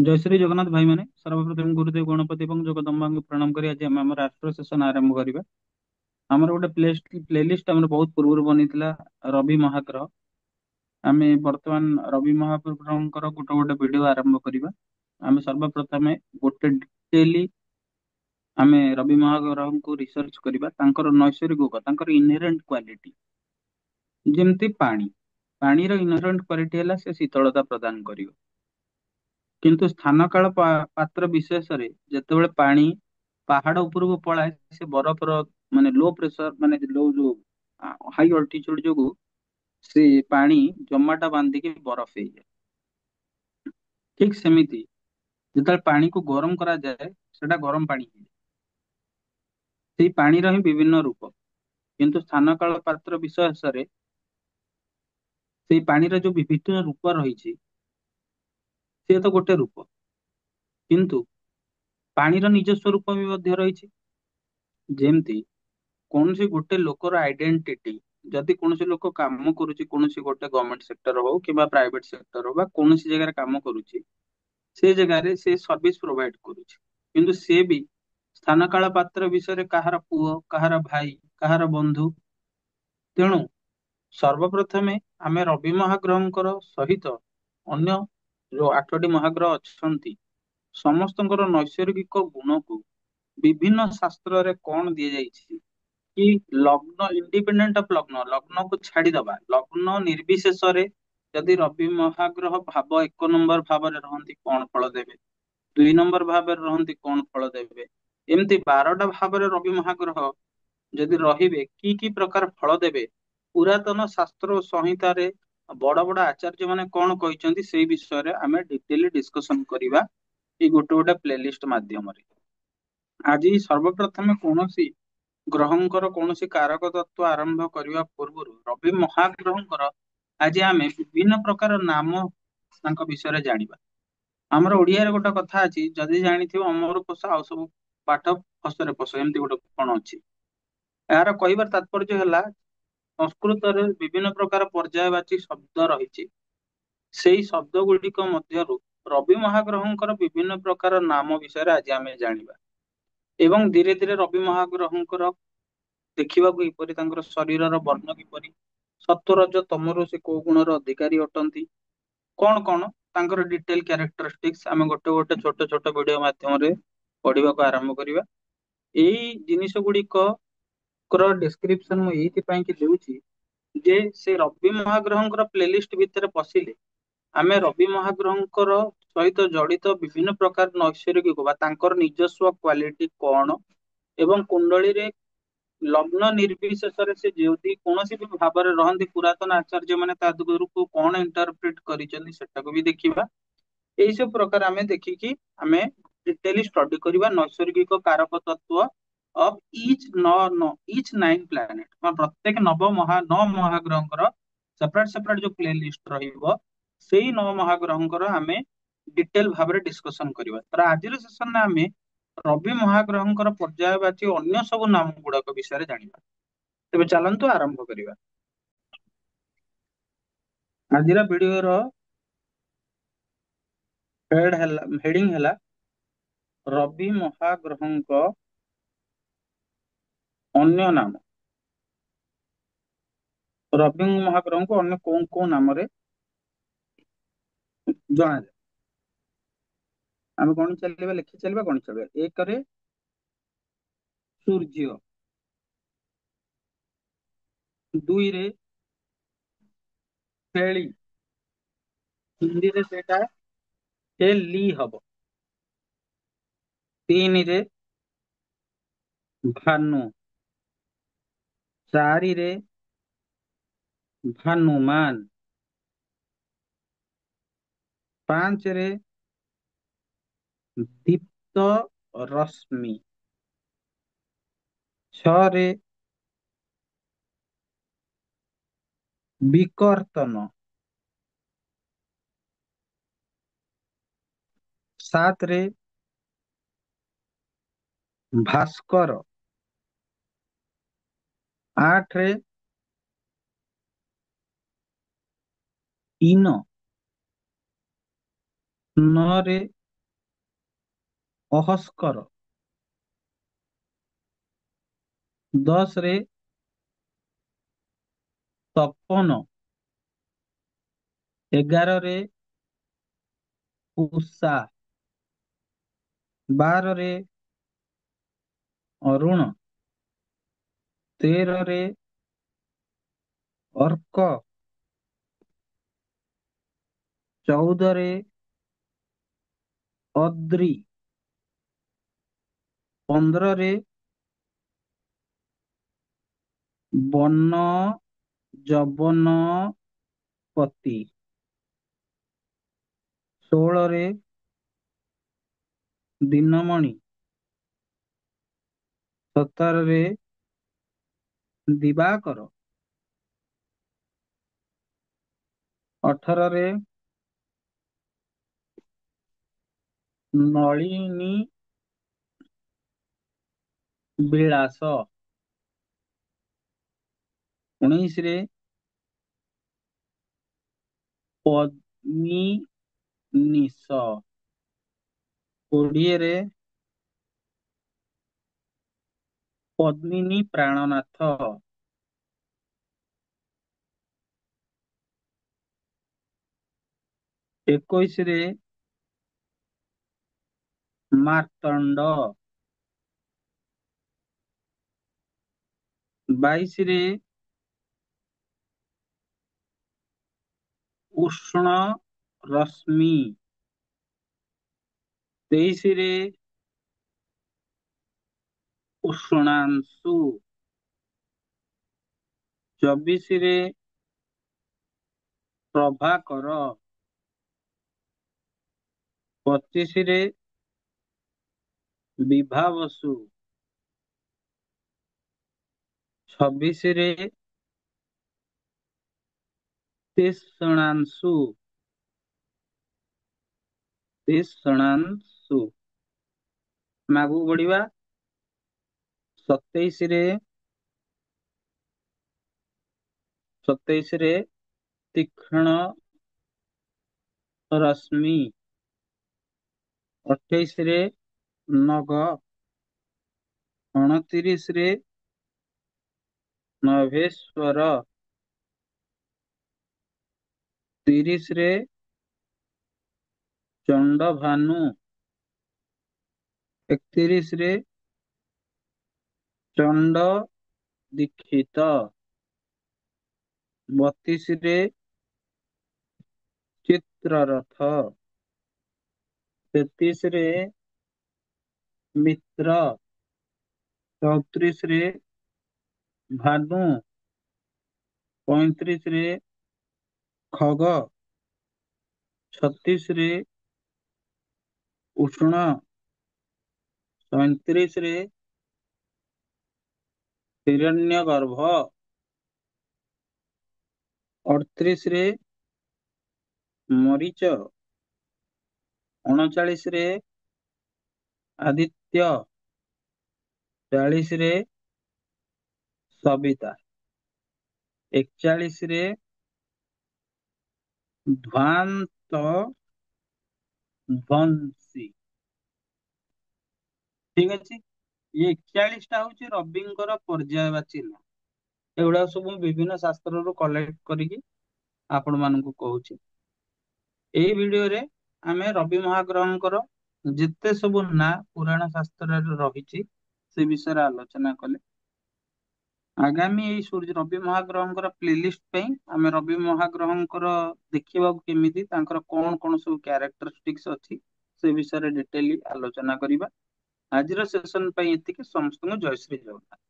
जय श्री जगन्नाथ भाई मैंने सर्वप्रथम गुरुदेव गणपति ଏବଂ ଜଗଦମ୍ବାଙ୍କୁ ପ୍ରଣାମ କରି ଆଜି ଆମେ ଆମର ରାଷ୍ଟ୍ର ସେସନ ଆରମ୍ଭ କରିବା। ଆମର ଗୋଟେ ପ୍ଲେଲିଷ୍ଟ ଆମର ବହୁତ ପୂର୍ବରୁ ବନିଥିଲା ରବି ମହାଗ୍ରହ। ଆମେ ବର୍ତ୍ତମାନ ରବି ମହାଗ୍ରହଙ୍କର ଗୋଟେ ଗୋଟେ ଭିଡିଓ ଆରମ୍ଭ କରିବା। ଆମେ ସର୍ବପ୍ରଥମେ ଗୋଟେ ଡିଟେଲି ଆମେ ରବି ମହାଗ୍ରହଙ୍କୁ ରିସର୍ଚ୍ଚ କରିବା, ତାଙ୍କର ନୈସର୍ଗିକ ତାଙ୍କର ଇନହେରେଣ୍ଟ କ୍ୱାଲିଟି। ଯେମିତି ପାଣି, ପାଣିର ଇନହେରେଣ୍ଟ କ୍ୱାଲିଟି ହେଲା ସେ ଶୀତଳତା ପ୍ରଦାନ କରିବ। କିନ୍ତୁ ସ୍ଥାନ କାଳ ପାତ୍ର ବିଶେଷରେ ଯେତେବେଳେ ପାଣି ପାହାଡ ଉପରକୁ ପଳାଏ ସେ ବରଫର ମାନେ ଲୋ ପ୍ରେସର ମାନେ ଲୋ ଯୋଉ ହାଇ ଅଲ୍ଟିଚ୍ୟୁଡ ଯୋଗୁ ସେ ପାଣି ଜମାଟା ବାନ୍ଧିକି ବରଫ ହେଇଯାଏ। ଠିକ ସେମିତି ଯେତେବେଳେ ପାଣିକୁ ଗରମ କରାଯାଏ ସେଟା ଗରମ ପାଣି ହେଇଯାଏ। ସେଇ ପାଣିର ହିଁ ବିଭିନ୍ନ ରୂପ, କିନ୍ତୁ ସ୍ଥାନ କାଳ ପାତ୍ର ବିଶେଷରେ ସେଇ ପାଣିର ଯୋଉ ବିଭିନ୍ନ ରୂପ ରହିଛି ସେ ତ ଗୋଟେ ରୂପ, କିନ୍ତୁ ପାଣିର ନିଜସ୍ୱ ରୂପ ବି ମଧ୍ୟ ରହିଛି। ଯେମିତି କୌଣସି ଗୋଟେ ଲୋକର ଆଇଡେଣ୍ଟିଟି, ଯଦି କୌଣସି ଲୋକ କାମ କରୁଛି କୌଣସି ଗୋଟେ ଗଭର୍ଣମେଣ୍ଟ ସେକ୍ଟର ହଉ କିମ୍ବା ପ୍ରାଇଭେଟ ସେକ୍ଟର ହଉ ବା କୌଣସି ଜାଗାରେ କାମ କରୁଛି, ସେ ଜାଗାରେ ସେ ସର୍ଭିସ ପ୍ରୋଭାଇଡ କରୁଛି, କିନ୍ତୁ ସେ ବି ସ୍ଥାନ କାଳ ପାତ୍ର ବିଷୟରେ କାହାର ପୁଅ, କାହାର ଭାଇ, କାହାର ବନ୍ଧୁ। ତେଣୁ ସର୍ବପ୍ରଥମେ ଆମେ ରବି ମହାଗ୍ରହଙ୍କର ସହିତ ଅନ୍ୟ ଯୋଉ 8ଟି ମହାଗ୍ରହ ଅଛନ୍ତି ସମସ୍ତଙ୍କର ନୈସର୍ଗିକ ଗୁଣକୁ ବିଭିନ୍ନ ଶାସ୍ତ୍ରରେ କଣ ଦିଆଯାଇଛି କି ଲଗ୍ନ ଇଣ୍ଡିପେଣ୍ଡେଣ୍ଟ ଅଫ ଲଗ୍ନ, ଲଗ୍ନକୁ ଛାଡିଦବା, ଲଗ୍ନ ନିର୍ବିଶେଷରେ ଯଦି ରବି ମହାଗ୍ରହ ଭାବ 1 ନମ୍ବର ଭାବରେ ରହନ୍ତି କଣ ଫଳ ଦେବେ, 2 ନମ୍ବର ଭାବରେ ରହନ୍ତି କଣ ଫଳ ଦେବେ, ଏମିତି 12ଟା ଭାବରେ ରବି ମହାଗ୍ରହ ଯଦି ରହିବେ କି କି ପ୍ରକାର ଫଳ ଦେବେ, ପୁରାତନ ଶାସ୍ତ୍ର ଓ ସଂହିତାରେ ବଡ ବଡ ଆଚାର୍ଯ୍ୟ ମାନେ କଣ କହିଛନ୍ତି ସେଇ ବିଷୟରେ ଆମେ ଡିଟେଲି ଡିସ୍କସନ କରିବା ଏଇ ଗୋଟେ ଗୋଟେ ପ୍ଲେଲିଷ୍ଟ ମାଧ୍ୟମରେ। ଆଜି ସର୍ବପ୍ରଥମେ କୌଣସି ଗ୍ରହଙ୍କର କୌଣସି କାରକ ତତ୍ତ୍ୱ ଆରମ୍ଭ କରିବା ପୂର୍ବରୁ ରବି ମହାଗ୍ରହଙ୍କର ଆଜି ଆମେ ବିଭିନ୍ନ ପ୍ରକାର ନାମ ତାଙ୍କ ବିଷୟରେ ଜାଣିବା। ଆମର ଓଡିଆରେ ଗୋଟେ କଥା ଅଛି, ଯଦି ଜାଣିଥିବ ଅମର କୋଷ ଆଉ ସବୁ ପାଠ ହସରେ ପଶ, ଏମିତି ଗୋଟେ କଣ ଅଛି। ଏହାର କହିବାର ତାତ୍ପର୍ଯ୍ୟ ହେଲା ସଂସ୍କୃତରେ ବିଭିନ୍ନ ପ୍ରକାର ପର୍ଯ୍ୟାୟବାଚୀ ଶବ୍ଦ ରହିଛି, ସେଇ ଶବ୍ଦ ଗୁଡିକ ମଧ୍ୟରୁ ରବି ମହାଗ୍ରହଙ୍କର ବିଭିନ୍ନ ପ୍ରକାର ନାମ ବିଷୟରେ ଆଜି ଆମେ ଜାଣିବା ଏବଂ ଧୀରେ ଧୀରେ ରବି ମହାଗ୍ରହଙ୍କର ଦେଖିବାକୁ କିପରି, ତାଙ୍କର ଶରୀରର ବର୍ଣ୍ଣ କିପରି, ସତ୍ୱରଜ ତମରୁ ସେ କୋଉ ଗୁଣର ଅଧିକାରୀ ଅଟନ୍ତି, କଣ କଣ ତାଙ୍କର ଡିଟେଲ କ୍ୟାରେକ୍ଟରିଷ୍ଟିକ୍ସ ଆମେ ଗୋଟେ ଗୋଟେ ଛୋଟ ଛୋଟ ଭିଡିଓ ମାଧ୍ୟମରେ ପଢିବାକୁ ଆରମ୍ଭ କରିବା। ଏଇ ଜିନିଷ ଗୁଡିକର ଡେସ୍କ୍ରିପସନ ମୁଁ ଏଇଥିପାଇଁ କି ଦେଉଛି ଯେ ସେ ରବି ମହାଗ୍ରହଙ୍କର ପ୍ଲେଲିଷ୍ଟ ଭିତରେ ପଶିଲେ ଆମେ ରବି ମହାଗ୍ରହଙ୍କର ସହିତ ଜଡିତ ବିଭିନ୍ନ ପ୍ରକାର ନୈସର୍ଗିକ ବା ତାଙ୍କର ନିଜସ୍ୱ କ୍ୱାଲିଟି କଣ ଏବଂ କୁଣ୍ଡଳୀରେ ଲଗ୍ନ ନିର୍ବିଶେଷରେ ସେ ଯଦି କୌଣସି ବି ଭାବରେ ରହନ୍ତି, ପୁରାତନ ଆଚାର୍ଯ୍ୟ ମାନେ ତା ଦୂରକୁ କଣ ଇଣ୍ଟରପ୍ରିଟ କରିଛନ୍ତି ସେଟାକୁ ବି ଦେଖିବା। ଏଇ ସବୁ ପ୍ରକାର ଆମେ ଦେଖିକି ଆମେ ଡିଟେଲି ଷ୍ଟଡି କରିବା ନୈସର୍ଗିକ କାରକ ତତ୍ତ୍ୱ ଅଫ ଇଚ୍ 9 ପ୍ଲାନେଟ ବା ପ୍ରତ୍ୟେକ ନଅ ମହାଗ୍ରହଙ୍କର ସେପାରେଟ ସେପାରେଟ ଯୋଉ ପ୍ଲେ ଲିଷ୍ଟ ରହିବ ସେଇ 9 ମହାଗ୍ରହଙ୍କର ଆମେ ଡିଟେଲ ଭାବରେ ଡିସ୍କସନ କରିବା। ତ ଆଜିର ସେସନରେ ଆମେ ରବି ମହାଗ୍ରହଙ୍କର ପର୍ଯ୍ୟାୟବାଚୀ ଅନ୍ୟ ସବୁ ନାମ ଗୁଡାକ ବିଷୟରେ ଜାଣିବା। ତେବେ ଚାଲନ୍ତୁ ଆରମ୍ଭ କରିବା। ଆଜିର ଭିଡିଓର ହେଡିଂ ହେଲା ରବି ମହାଗ୍ରହଙ୍କ ଅନ୍ୟ ନାମ। ରବି ମହାଗ୍ରହଙ୍କୁ ଅନ୍ୟ କୋଉ କୋଉ ନାମରେ ଜଣାଯାଏ। ଆମେ ଗଣି ଚାଲିବା, ଲେଖି ଚାଲିବା, ଗଣି ଚାଲିବା। 1ରେ ସୂର୍ଯ୍ୟ, 2ରେ ଛେଳି, ହିନ୍ଦୀରେ ସେଇଟା ଲି ହବ, 3ରେ ଭାନୁ, 4ରେ ଭାନୁମାନ, 5ରେ ଦୀପ୍ତ ରଶ୍ମି, 6ରେ ବିକର୍ତ୍ତନ, 7ରେ ଭାସ୍କର, 8ରେ ଇନ, 9ରେ ଅହସ୍କର। 10 ରେ ତପନ। 11 ରେ ଉଷା। 12 ରେ ଅରୁଣ। 13 ରେ ଅର୍କ। 14 ରେ ଅଦ୍ରି। 15 ରେ ବନ ଯବନପତି। 16 ରେ ଦିନମଣି। 17 ରେ ଦିବାକର। 18 ରେ ନଳିନୀ ବିଳାସ। 19 ରେ ପଦ୍ମିନୀଶ। 20 ରେ ପଦ୍ମିନୀ ପ୍ରାଣନାଥ। 21 ରେ ମାର୍ତଣ୍ଡ। 22 ରେ ଉଷ୍ଣ ରଶ୍ମି। 23 ରେ ଉଷ୍ଣାଂଶୁ। 24 ରେ ପ୍ରଭାକର। 25 ରେ ବିଭାବସୁ। 26 ରେ ତିଷ୍ଣାଂଶୁ। ତିଷ୍ଣାଂଶୁ। ଆମେ ଆଗକୁ ବଢିବା। 27 ରେ 27 ରେ ତୀକ୍ଷ୍ଣ ରଶ୍ମି। 28 ରେ ନଗ। 29 ରେ ନଭେଶ୍ଵର। 30 ରେ ଚଣ୍ଡଭାନୁ। 31 ରେ ଚଣ୍ଡ ଦୀକ୍ଷିତ। 32 ରେ ଚିତ୍ରରଥ। 33 ରେ ମିତ୍ର। 34 ରେ ଭାନୁ। 35 ରେ ଖଗ। 36 ରେ ଉଷ୍ଣ। 37 ରେ ହିରଣ୍ୟଗର୍ଭ। 38 ରେ ମରିଚ। 39 ରେ ଆଦିତ୍ୟ। 40 ରେ ସବିତା। 41 ରେ ଧ୍ୱାନ୍ତ ଧ୍ୱଂସୀ। ଠିକ ଅଛି। ଇଏ 41ଟା ହଉଛି ରବିଙ୍କର ପର୍ଯ୍ୟାୟ ବା ଚିହ୍ନ। ଏଗୁଡା ସବୁ ମୁଁ ବିଭିନ୍ନ ଶାସ୍ତ୍ରରୁ କଲେକ୍ଟ କରିକି ଆପଣ ମାନଙ୍କୁ କହୁଛି। ଏଇ ଭିଡିଓରେ ଆମେ ରବି ମହାଗ୍ରହଙ୍କର ଯେତେ ସବୁ ନାଁ ପୁରାଣ ଶାସ୍ତ୍ରରେ ରହିଛି ସେ ବିଷୟରେ ଆଲୋଚନା କଲେ। ଆଗାମୀ ଏଇ ସୂର୍ଯ୍ୟ ରବି ମହାଗ୍ରହଙ୍କର ପ୍ଲେଲିଷ୍ଟ ପାଇଁ ଆମେ ରବି ମହାଗ୍ରହଙ୍କର ଦେଖିବାକୁ କେମିତି ତାଙ୍କର କଣ କଣ ସବୁ କ୍ୟାରେକ୍ଟରିଷ୍ଟିକ୍ସ ଅଛି ସେ ବିଷୟରେ ଡିଟେଲି ଆଲୋଚନା କରିବା। ଆଜିର ସେସନ ପାଇଁ ଏତିକି। ସମସ୍ତଙ୍କୁ ଜୟ ଶ୍ରୀ ଜଗନ୍ନାଥ।